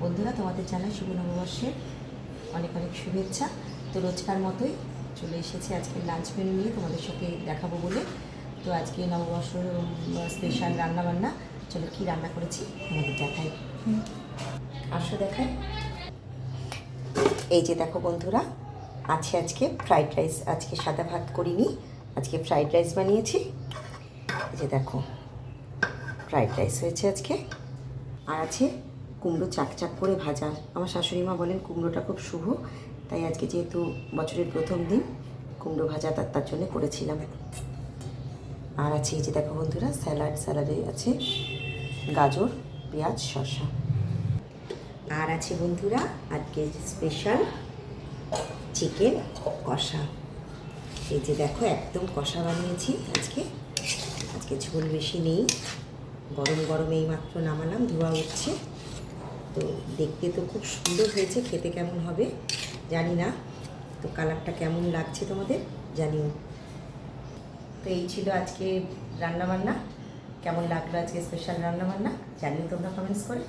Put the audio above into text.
বন্ধুরা, তোমাদের জানাই শুভ নববর্ষের অনেক অনেক শুভেচ্ছা। তো রোজকার মতোই চলে এসেছি আজকে লাঞ্চ মেনু নিয়ে তোমাদের সাথে দেখাবো বলে। তো আজকে নববর্ষ স্পেশাল রান্নাবান্না, চলো কী রান্না করেছি তোমাদের দেখাই। আসো দেখাই। এই যে দেখো বন্ধুরা, আছে আজকে ফ্রাইড রাইস। আজকে সাদা ভাত করিনি, আজকে ফ্রাইড রাইস বানিয়েছি। এই যে দেখো, ফ্রাইড রাইস হয়েছে আজকে। আর আছে কুমড়ো চাকচাক করে ভাজা। আমার শাশুড়ি মা বলেন কুমড়োটা খুব শুভ, তাই আজকে যেহেতু বছরের প্রথম দিন কুমড়ো ভাজা তার জন্য করেছিলাম। আর আছে এই যে দেখো বন্ধুরা, স্যালাডে আছে গাজর, পেঁয়াজ, শসা। আর আছে বন্ধুরা আজকে স্পেশাল চিকেন কষা। এই যে দেখো, একদম কষা বানিয়েছি আজকে ঝোল বেশি নেই। গরম গরম এই মাত্র নামালাম, ধোয়া উঠছে। তো দেখতে তো খুব সুন্দর হয়েছে, খেতে কেমন হবে জানি না। তো কালারটা কেমন লাগছে তোমাদের জানিও। তো এই ছিল আজকে রান্নাবান্না। কেমন লাগলো আজকে স্পেশাল রান্নাবান্না জানিও তোমরা কমেন্টস করে।